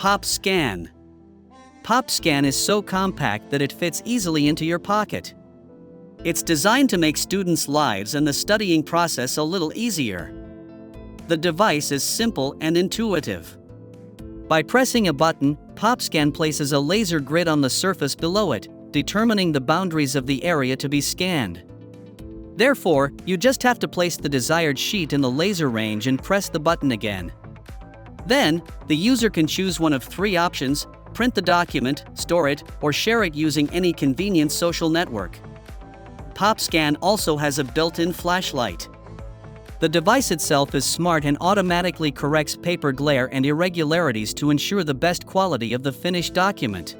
Pop Scan. Pop Scan is so compact that it fits easily into your pocket. It's designed to make students' lives and the studying process a little easier. The device is simple and intuitive. By pressing a button, Pop Scan places a laser grid on the surface below it, determining the boundaries of the area to be scanned. Therefore, you just have to place the desired sheet in the laser range and press the button again. Then, the user can choose one of three options: print the document, store it, or share it using any convenient social network. Pop Scan also has a built-in flashlight. The device itself is smart and automatically corrects paper glare and irregularities to ensure the best quality of the finished document.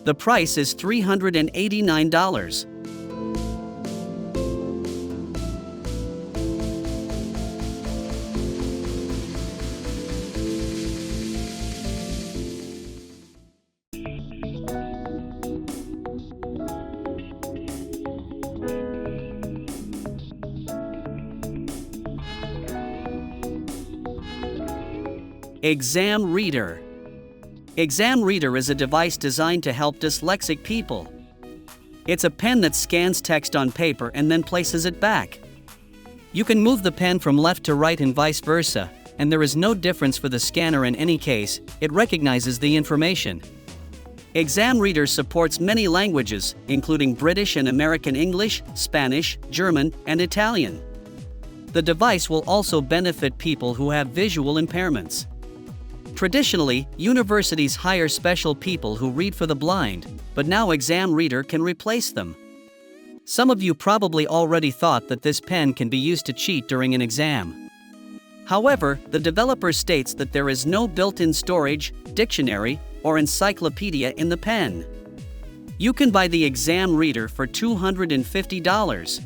The price is $389. Exam Reader. Exam Reader is a device designed to help dyslexic people. It's a pen that scans text on paper and then places it back. You can move the pen from left to right and vice versa, and there is no difference for the scanner in any case. It recognizes the information. Exam Reader supports many languages, including British and American English, Spanish, German, and Italian. The device will also benefit people who have visual impairments. Traditionally, universities hire special people who read for the blind, but now Exam Reader can replace them. Some of you probably already thought that this pen can be used to cheat during an exam. However, the developer states that there is no built-in storage, dictionary, or encyclopedia in the pen. You can buy the Exam Reader for $250.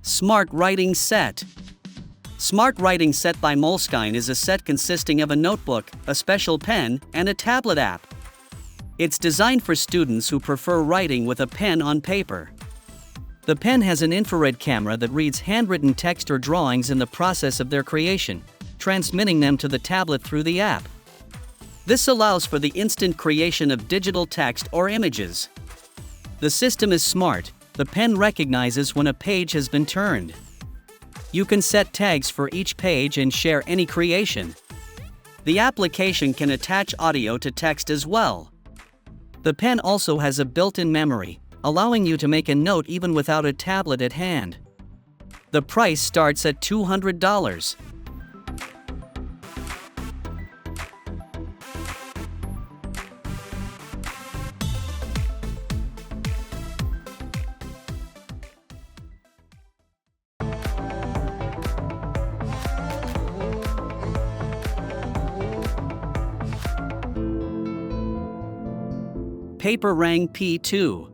Smart Writing Set. Smart Writing Set by Moleskine is a set consisting of a notebook, a special pen, and a tablet app. It's designed for students who prefer writing with a pen on paper. The pen has an infrared camera that reads handwritten text or drawings in the process of their creation, transmitting them to the tablet through the app. This allows for the instant creation of digital text or images. The system is smart. The pen recognizes when a page has been turned. You can set tags for each page and share any creation. The application can attach audio to text as well. The pen also has a built-in memory, allowing you to make a note even without a tablet at hand. The price starts at $200. PaperRang P2.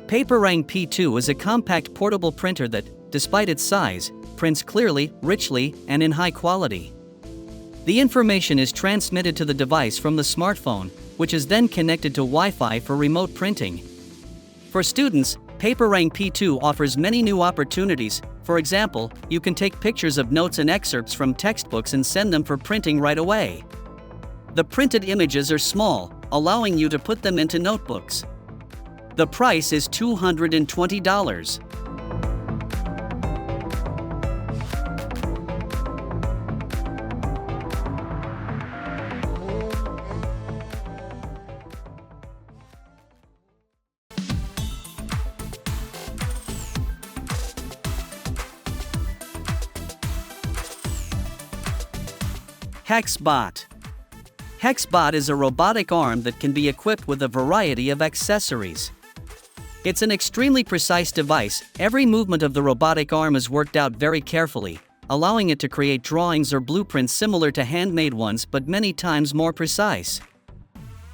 PaperRang P2 is a compact portable printer that, despite its size, prints clearly, richly, and in high quality. The information is transmitted to the device from the smartphone, which is then connected to Wi-Fi for remote printing. For students, PaperRang P2 offers many new opportunities. For example, you can take pictures of notes and excerpts from textbooks and send them for printing right away. The printed images are small, allowing you to put them into notebooks. The price is $220. Hexbot. Hexbot is a robotic arm that can be equipped with a variety of accessories. It's an extremely precise device. Every movement of the robotic arm is worked out very carefully, allowing it to create drawings or blueprints similar to handmade ones but many times more precise.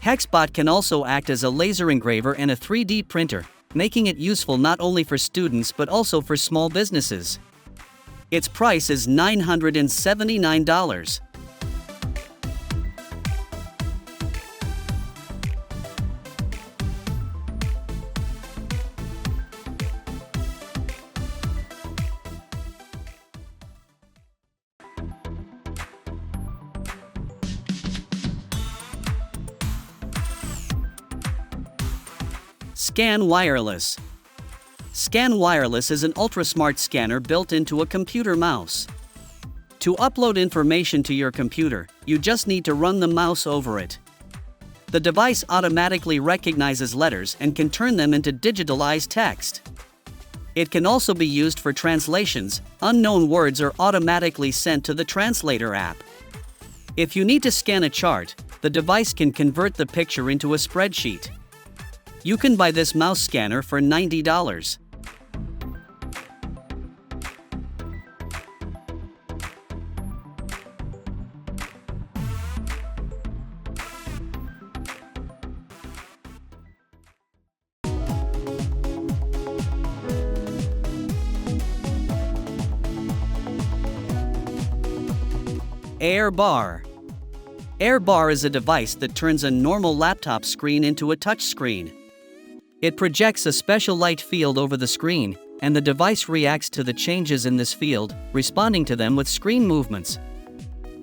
Hexbot can also act as a laser engraver and a 3D printer, making it useful not only for students but also for small businesses. Its price is $979. Scan Wireless. Scan Wireless is an ultra-smart scanner built into a computer mouse. To upload information to your computer, you just need to run the mouse over it. The device automatically recognizes letters and can turn them into digitalized text. It can also be used for translations. Unknown words are automatically sent to the translator app. If you need to scan a chart, the device can convert the picture into a spreadsheet. You can buy this mouse scanner for $90. Airbar. Airbar is a device that turns a normal laptop screen into a touch screen. It projects a special light field over the screen, and the device reacts to the changes in this field, responding to them with screen movements.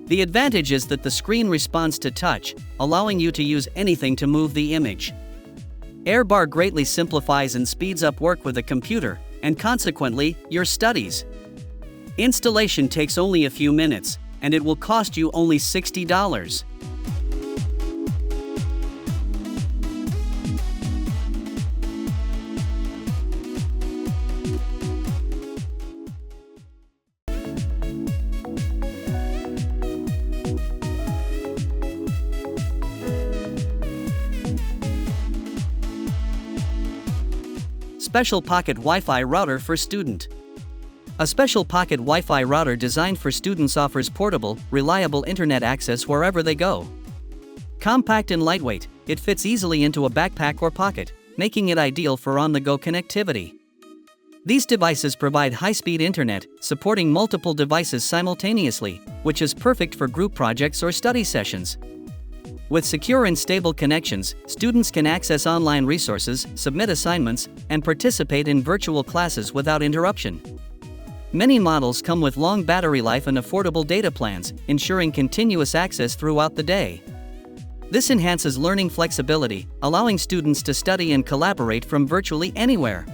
The advantage is that the screen responds to touch, allowing you to use anything to move the image. Airbar greatly simplifies and speeds up work with a computer, and consequently, your studies. Installation takes only a few minutes, and it will cost you only $60. Special Pocket Wi-Fi Router for Student. A special pocket Wi-Fi router designed for students offers portable, reliable internet access wherever they go. Compact and lightweight, it fits easily into a backpack or pocket, making it ideal for on-the-go connectivity. These devices provide high-speed internet, supporting multiple devices simultaneously, which is perfect for group projects or study sessions. With secure and stable connections, students can access online resources, submit assignments, and participate in virtual classes without interruption. Many models come with long battery life and affordable data plans, ensuring continuous access throughout the day. This enhances learning flexibility, allowing students to study and collaborate from virtually anywhere.